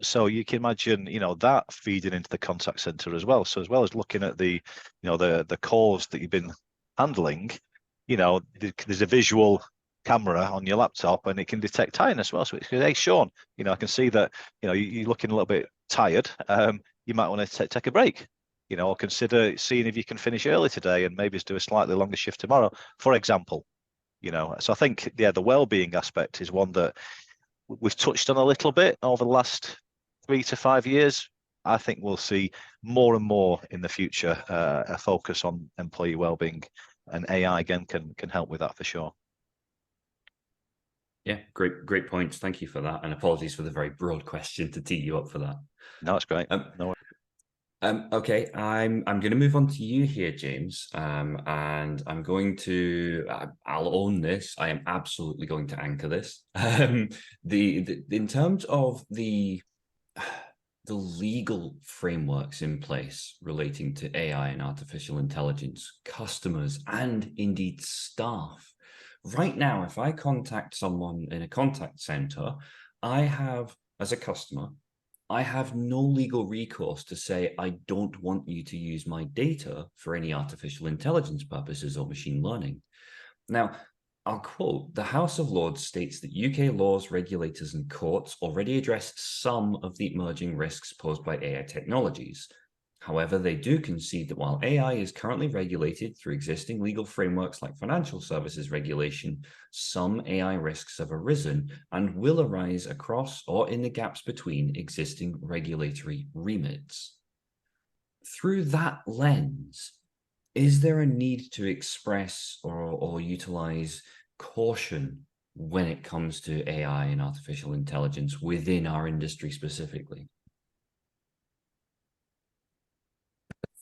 S3: So you can imagine, that feeding into the contact center as well. So as well as looking at the, the calls that you've been handling, there's a visual camera on your laptop and it can detect tiredness as well. So it's, hey, Sean, I can see that, you're looking a little bit tired. You might want to take a break, or consider seeing if you can finish early today and maybe do a slightly longer shift tomorrow, for example. So I think, yeah, the well-being aspect is one that we've touched on a little bit over the last 3 to 5 years. I think we'll see more and more in the future a focus on employee well-being, and AI again can help with that for sure.
S1: Yeah, great points. Thank you for that, and apologies for the very broad question to tee you up for that.
S3: No, it's great. No.
S1: Okay, I'm going to move on to you here, James, and I'm going to I'll own this. I am absolutely going to anchor this. In terms of the legal frameworks in place relating to AI and artificial intelligence, customers and indeed staff. Right now, if I contact someone in a contact center, I have, as a customer, I have no legal recourse to say, I don't want you to use my data for any artificial intelligence purposes or machine learning. Now, I'll quote, the House of Lords states that UK laws, regulators and courts already address some of the emerging risks posed by AI technologies. However, they do concede that while AI is currently regulated through existing legal frameworks like financial services regulation, some AI risks have arisen and will arise across or in the gaps between existing regulatory remits. Through that lens, is there a need to express or utilize caution when it comes to AI and artificial intelligence within our industry specifically?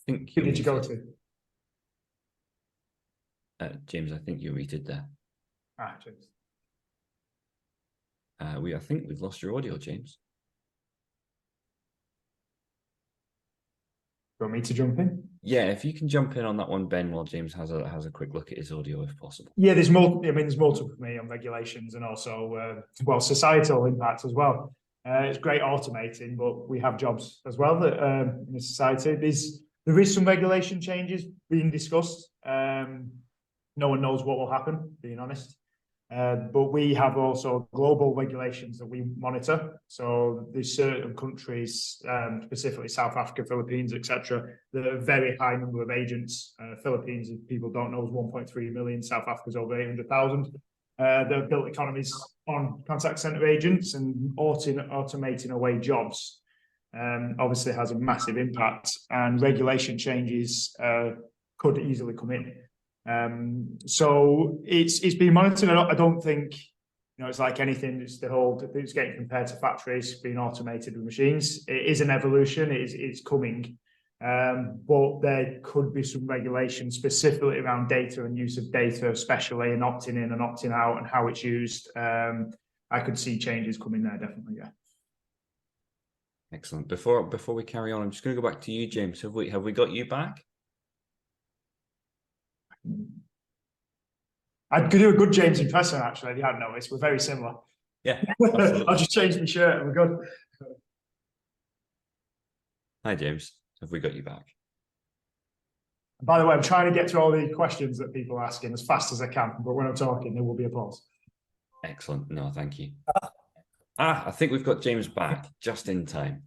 S2: Who did you go to?
S1: James, I think you're muted there.
S2: James.
S1: I think we've lost your audio, James.
S2: You want me to jump in?
S1: Yeah, if you can jump in on that one, Ben, while James has a quick look at his audio, if possible.
S2: Yeah, there's more. I mean, there's multiple for me on regulations and also societal impacts as well. It's great automating, but we have jobs as well that in the society. There is some regulation changes being discussed. No one knows what will happen, being honest. But we have also global regulations that we monitor. So there's certain countries, specifically South Africa, Philippines, etc., that are a very high number of agents. Philippines, if people don't know, is 1.3 million. South Africa's over 800,000. They've built economies on contact center agents, and automating away jobs obviously has a massive impact, and regulation changes could easily come in. So it's being monitored. I don't think, it's like anything. It's getting compared to factories being automated with machines. It is an evolution. It's coming. But there could be some regulation specifically around data and use of data, especially and opting in and opting out and how it's used. I could see changes coming there, definitely, yeah.
S1: Excellent. Before we carry on, I'm just going to go back to you, James. Have we got you back?
S2: I could do a good James impression, actually, if you hadn't noticed. We're very similar.
S1: Yeah,
S2: I'll just change my shirt and we're good.
S1: Hi, James. Have we got you back?
S2: By the way, I'm trying to get to all the questions that people are asking as fast as I can, but when I'm talking, there will be a pause.
S1: Excellent. No, thank you. I think we've got James back just in time.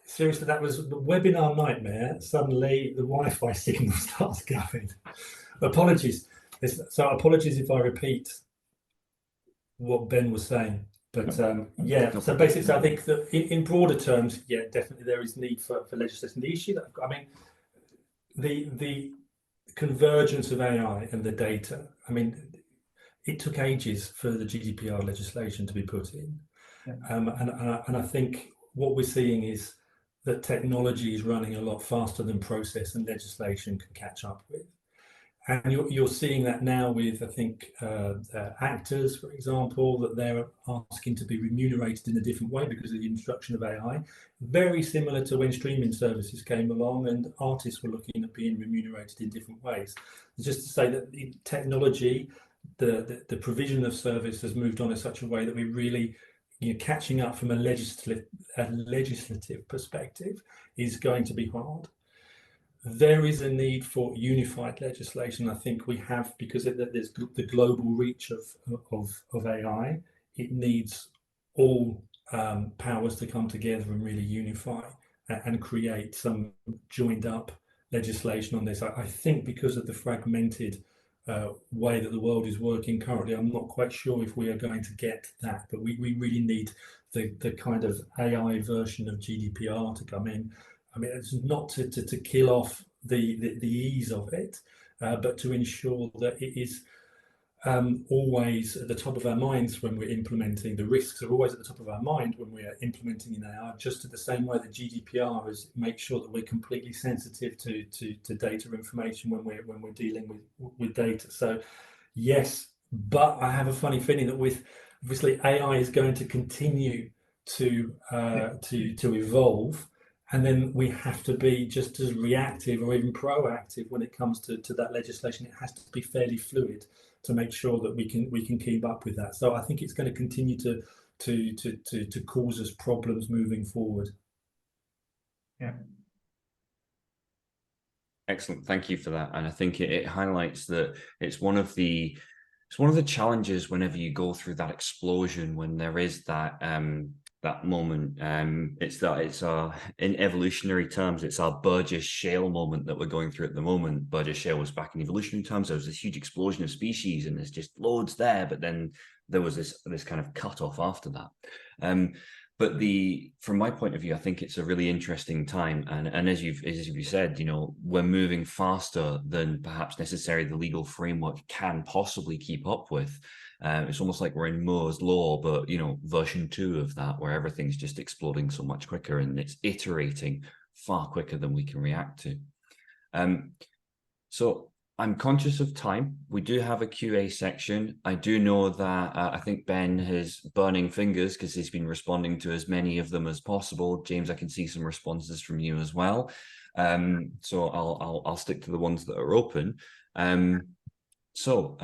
S4: Seriously, that was a webinar nightmare. Suddenly, the Wi-Fi signal starts going. Apologies. So apologies if I repeat what Ben was saying. But yeah, so basically, I think that in broader terms, yeah, definitely there is need for legislation. The issue that I mean, the convergence of AI and the data. I mean, it took ages for the GDPR legislation to be put in,
S2: Yeah.
S4: and I think what we're seeing is that technology is running a lot faster than process and legislation can catch up with. And you're seeing that now with, I think, actors, for example, that they're asking to be remunerated in a different way because of the introduction of AI. Very similar to when streaming services came along and artists were looking at being remunerated in different ways. Just to say that the technology, the provision of service has moved on in such a way that we really, catching up from a legislative perspective is going to be hard. There is a need for unified legislation. I think we have, because there's the global reach of AI. It needs all powers to come together and really unify and create some joined up legislation on this. I think because of the fragmented way that the world is working currently, I'm not quite sure if we are going to get that, but we really need the kind of AI version of GDPR to come in. I mean, it's not to kill off the ease of it, but to ensure that it is always at the top of our minds when we're implementing. The risks are always at the top of our mind when we're implementing in AI, just in the same way that GDPR is make sure that we're completely sensitive to data information when we're dealing with data. So yes, but I have a funny feeling that with obviously AI is going to continue to evolve. And then we have to be just as reactive or even proactive when it comes to that legislation. It has to be fairly fluid to make sure that we can keep up with that. So I think it's going to continue to cause us problems moving forward.
S2: Yeah.
S1: Excellent. Thank you for that. And I think it highlights that it's one of the challenges whenever you go through that explosion, when there is that moment. In evolutionary terms, it's our Burgess Shale moment that we're going through at the moment. Burgess Shale was back in evolutionary terms. There was this huge explosion of species and there's just loads there, but then there was this kind of cut off after that. But from my point of view, I think it's a really interesting time. And as you've said, we're moving faster than perhaps necessarily the legal framework can possibly keep up with. It's almost like we're in Moore's law, but version 2 of that, where everything's just exploding so much quicker and it's iterating far quicker than we can react to. So I'm conscious of time. We do have a QA section. I do know that I think Ben has burning fingers because he's been responding to as many of them as possible. James, I can see some responses from you as well. So I'll stick to the ones that are open. So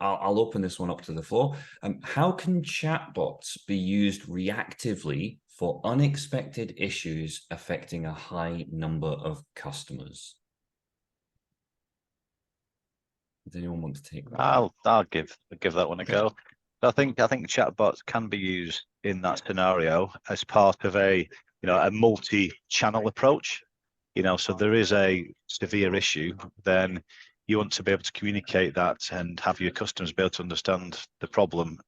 S1: I'll open this one up to the floor. How can chatbots be used reactively for unexpected issues affecting a high number of customers? Does anyone want to take that?
S3: I'll give that one a go. I think chatbots can be used in that scenario as part of a multi-channel approach. So there is a severe issue, then you want to be able to communicate that and have your customers be able to understand the problem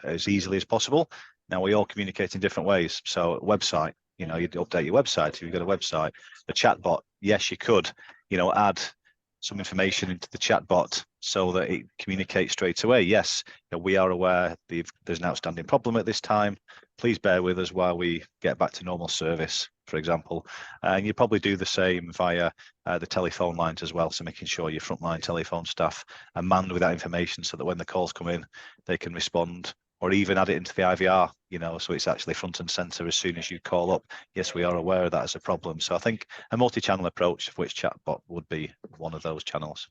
S3: as easily as possible. Now, we all communicate in different ways. So website, you'd update your website if you've got a website. A chatbot, yes, you could, add some information into the chatbot so that it communicates straight away. Yes, we are aware there's an outstanding problem at this time. Please bear with us while we get back to normal service, for example. And you probably do the same via the telephone lines as well. So making sure your frontline telephone staff are manned with that information so that when the calls come in, they can respond, or even add it into the IVR, so it's actually front and center as soon as you call up. Yes, we are aware of that as a problem. So I think a multi-channel approach, of which chatbot would be one of those channels.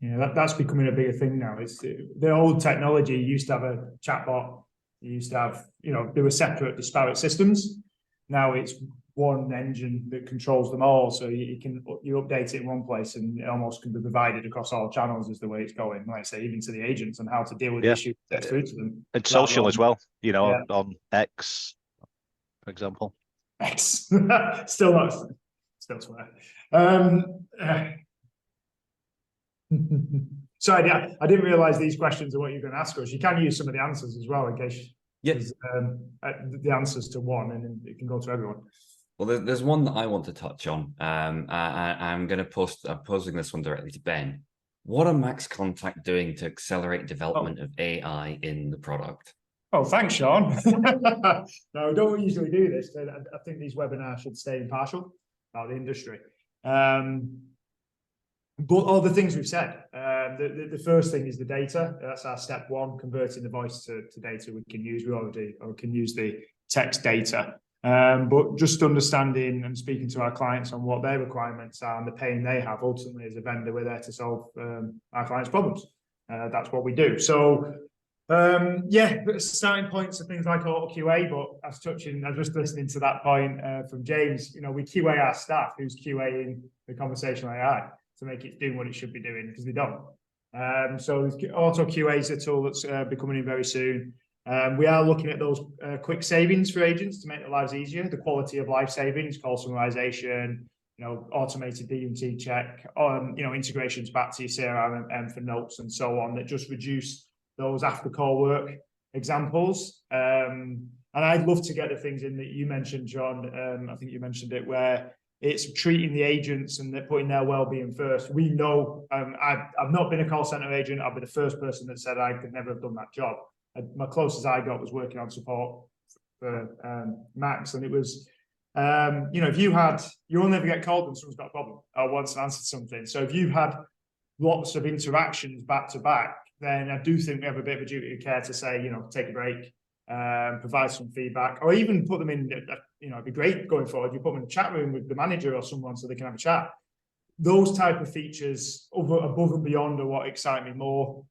S2: Yeah, that's becoming a bigger thing now. It's the old technology. You used to have a chatbot. You used to have, they were separate, disparate systems. Now it's one engine that controls them all. So you update it in one place, and it almost can be provided across all channels is the way it's going. Like I say, even to the agents and how to deal with the issues that's through to them.
S3: And social as well, on X, for example.
S2: X, still swear. Sorry, I didn't realize these questions are what you're going to ask us. You can use some of the answers as well in case there's the answers to one, and then it can go to everyone.
S1: Well, there's one that I want to touch on. I'm posing this one directly to Ben. What are Max Contact doing to accelerate development of AI in the product?
S2: Oh, thanks, Sean. No, we don't usually do this. I think these webinars should stay impartial about the industry. But all the things we've said, the first thing is the data. That's our step one, converting the voice to data we can use. We can use the text data. But just understanding and speaking to our clients on what their requirements are and the pain they have. Ultimately, as a vendor, we're there to solve our clients' problems. That's what we do. So, starting points are things like auto QA. But I was just listening to that point from James. We QA our staff, who's QAing the conversational AI, to make it doing what it should be doing, because they don't. So auto QA is a tool that's becoming in very soon. We are looking at those quick savings for agents to make their lives easier. The quality of life savings, call summarization, automated DMT check, integrations back to your CRM for notes and so on, that just reduce those after call work examples. And I'd love to get the things in that you mentioned, John. I think you mentioned it, where it's treating the agents and they're putting their well-being first. We know, I've not been a call center agent. I'll be the first person that said I could never have done that job. My closest I got was working on support for Max, and it was, if you only ever get called when someone's got a problem or wants an answer to something. So if you've had lots of interactions back to back, then I do think we have a bit of a duty of care to say, take a break, provide some feedback, or even put them in, it'd be great going forward. You put them in a chat room with the manager or someone so they can have a chat. Those type of features above and beyond are what excite me more.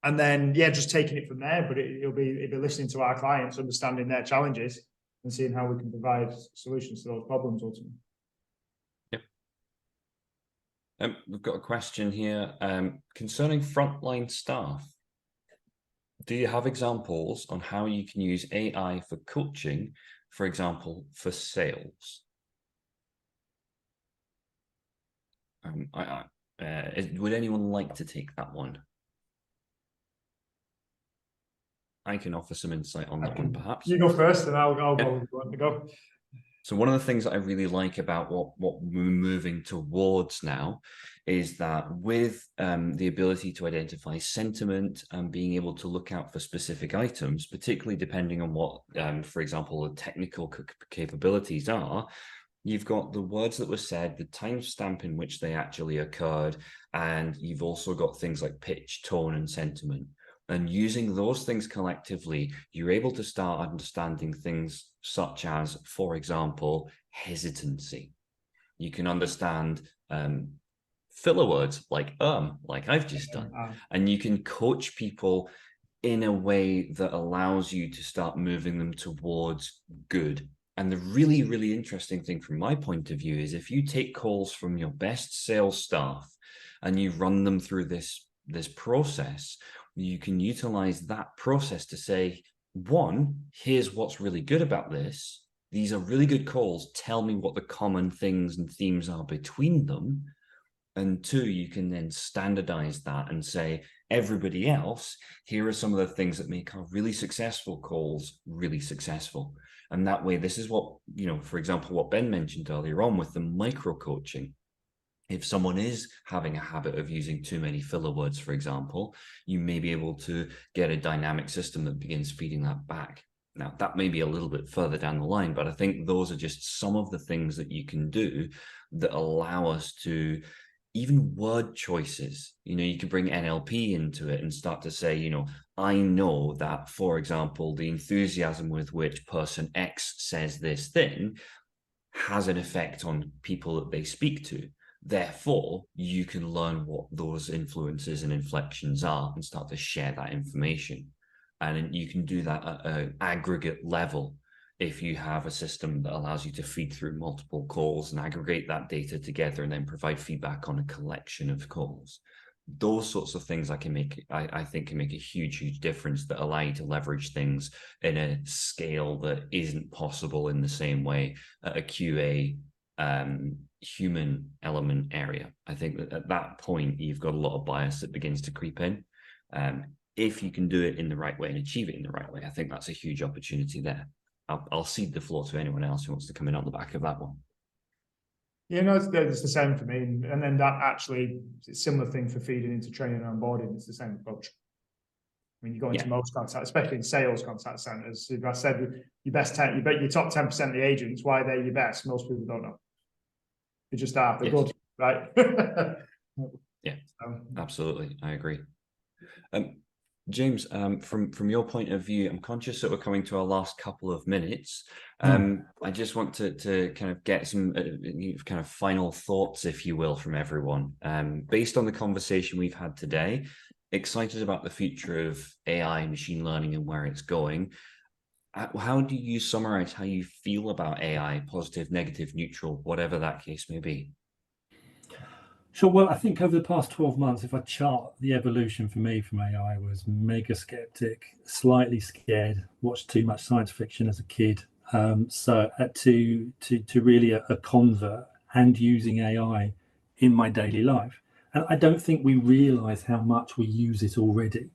S2: And then, just taking it from there, but it'll be listening to our clients, understanding their challenges and seeing how we can provide solutions to those problems ultimately.
S1: Yep. We've got a question here concerning frontline staff. Do you have examples on how you can use AI for coaching, for example, for sales? Would anyone like to take that one? I can offer some insight on that one, perhaps.
S2: You go first, and I'll go if you want to go.
S1: So one of the things that I really like about what we're moving towards now is that with the ability to identify sentiment and being able to look out for specific items, particularly depending on what, for example, the technical capabilities are, you've got the words that were said, the timestamp in which they actually occurred, and you've also got things like pitch, tone, and sentiment. And using those things collectively, you're able to start understanding things such as, for example, hesitancy. You can understand filler words like I've just done. And you can coach people in a way that allows you to start moving them towards good. And the really, really interesting thing from my point of view is if you take calls from your best sales staff and you run them through this process, you can utilize that process to say, one, here's what's really good about this. These are really good calls. Tell me what the common things and themes are between them. And two, you can then standardize that and say, everybody else, here are some of the things that make our really successful calls really successful. And that way, this is what, for example, what Ben mentioned earlier on with the micro coaching. If someone is having a habit of using too many filler words, for example, you may be able to get a dynamic system that begins feeding that back. Now, that may be a little bit further down the line, but I think those are just some of the things that you can do that allow us to, even word choices, you can bring NLP into it and start to say, I know that, for example, the enthusiasm with which person X says this thing has an effect on people that they speak to. Therefore, you can learn what those influences and inflections are and start to share that information. And you can do that at an aggregate level if you have a system that allows you to feed through multiple calls and aggregate that data together and then provide feedback on a collection of calls. Those sorts of things I think can make a huge difference that allow you to leverage things in a scale that isn't possible in the same way at a QA human element area. I think that at that point, you've got a lot of bias that begins to creep in. If you can do it in the right way and achieve it in the right way, I think that's a huge opportunity there. I'll cede the floor to anyone else who wants to come in on the back of that one.
S2: Yeah, no, it's the same for me. And then that actually, it's a similar thing for feeding into training and onboarding. It's the same approach. I mean, you go into most contact, especially in sales contact centers. If I said your best 10, you bet your top 10% of the agents, why they're your best, most people don't know. They just are. They're good, right?
S1: Yeah, absolutely. I agree. James, from your point of view, I'm conscious that we're coming to our last couple of minutes. I just want to kind of get some kind of final thoughts, if you will, from everyone. Based on the conversation we've had today, excited about the future of AI, machine learning, and where it's going. How do you summarize how you feel about AI, positive, negative, neutral, whatever that case may be?
S4: Sure. Well, I think over the past 12 months, if I chart the evolution for me from AI, was mega skeptic, slightly scared, watched too much science fiction as a kid. So to really a convert and using AI in my daily life. And I don't think we realize how much we use it already.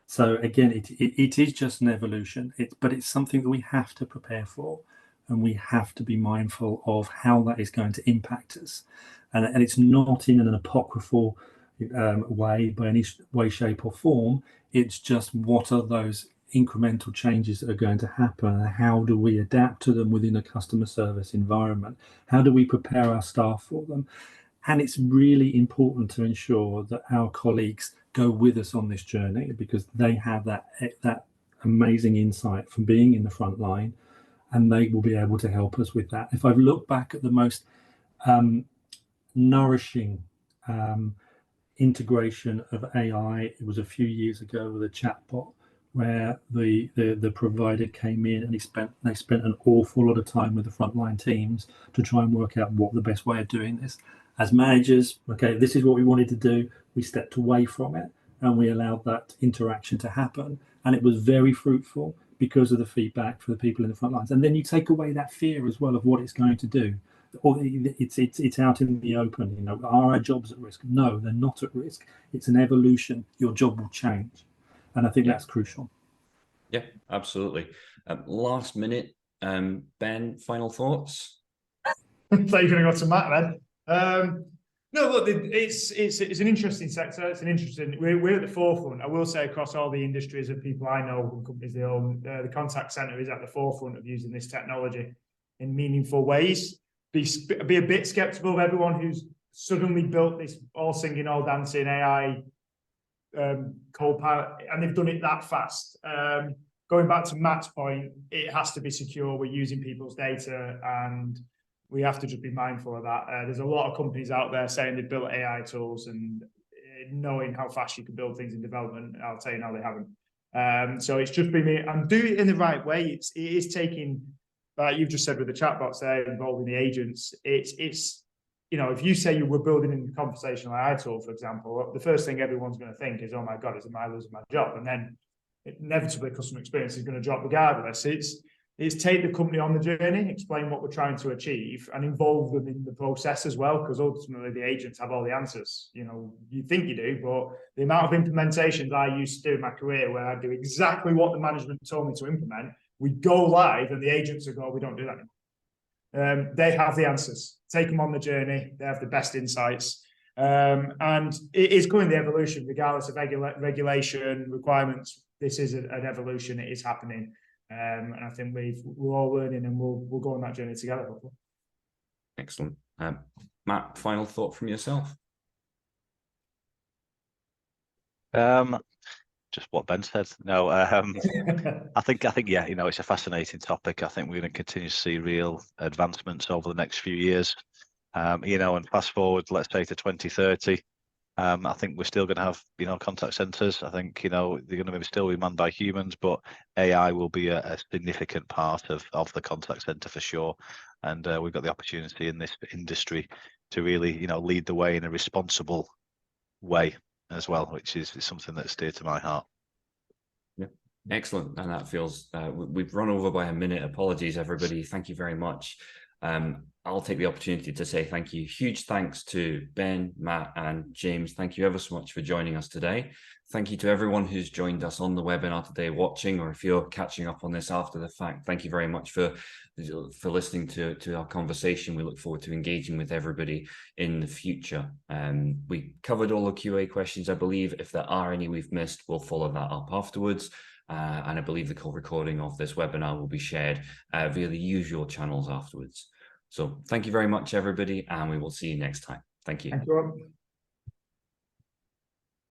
S4: So again, it is just an evolution, but it's something that we have to prepare for, and we have to be mindful of how that is going to impact us. And it's not in an apocryphal way, by any way, shape or form. It's just what are those incremental changes that are going to happen, and how do we adapt to them within a customer service environment? How do we prepare our staff for them? And it's really important to ensure that our colleagues go with us on this journey, because they have that amazing insight from being in the front line, and they will be able to help us with that. If I look back at the most nourishing integration of AI, it was a few years ago with a chatbot, where the provider came in and they spent an awful lot of time with the frontline teams to try and work out what the best way of doing this. As managers, okay, this is what we wanted to do. We stepped away from it and we allowed that interaction to happen, and it was very fruitful because of the feedback for the people in the front lines. And then you take away that fear as well of what it's going to do. Or it's out in the open. Are our jobs at risk? No, they're not at risk. It's an evolution. Your job will change, and I think that's crucial.
S1: Yeah, absolutely. Last minute, Ben, final thoughts?
S2: I thought you were going to go to Matt then. No, look, it's an interesting sector. It's an interesting. We're at the forefront. I will say, across all the industries of people I know and companies they own, the contact center is at the forefront of using this technology in meaningful ways. Be a bit skeptical of everyone who's suddenly built this all singing, all dancing AI co-pilot, and they've done it that fast. Going back to Matt's point, it has to be secure. We're using people's data, and we have to just be mindful of that. There's a lot of companies out there saying they've built AI tools, and knowing how fast you can build things in development, I'll tell you now they haven't. So it's just been, and do it in the right way. It is taking, like you've just said with the chatbots there involving the agents, it's if you say you were building in a conversational AI tool, for example, the first thing everyone's going to think is, oh my God, am I losing my job? And then inevitably customer experience is going to drop regardless. It's take the company on the journey, explain what we're trying to achieve, and involve them in the process as well, because ultimately the agents have all the answers. You think you do, but the amount of implementations I used to do in my career, where I do exactly what the management told me to implement, we go live and the agents will go, we don't do that anymore. They have the answers. Take them on the journey. They have the best insights. And it is going the evolution, regardless of regulation, requirements. This is an evolution. It is happening. And I think we're all learning, and we'll go on that journey together, hopefully.
S1: Excellent. Matt, final thought from yourself?
S3: Just what Ben said. No, I think yeah, you know, it's a fascinating topic. I think we're going to continue to see real advancements over the next few years. You know, and fast forward, let's say to 2030, I think we're still going to have, you know, contact centers. I think, you know, they're going to still be manned by humans, but AI will be a significant part of the contact center for sure. And we've got the opportunity in this industry to really, you know, lead the way in a responsible way as well, which is something that's dear to my heart.
S1: Yeah, excellent. And that feels we've run over by a minute. Apologies, everybody. Thank you very much. I'll take the opportunity to say thank you. Huge thanks to Ben, Matt, and James. Thank you ever so much for joining us today. Thank you to everyone who's joined us on the webinar today, watching, or if you're catching up on this after the fact, thank you very much for listening to our conversation. We look forward to engaging with everybody in the future. We covered all the QA questions, I believe. If there are any we've missed, we'll follow that up afterwards. And I believe the recording of this webinar will be shared via the usual channels afterwards. So thank you very much, everybody, and we will see you next time. Thank you.
S2: Thank you.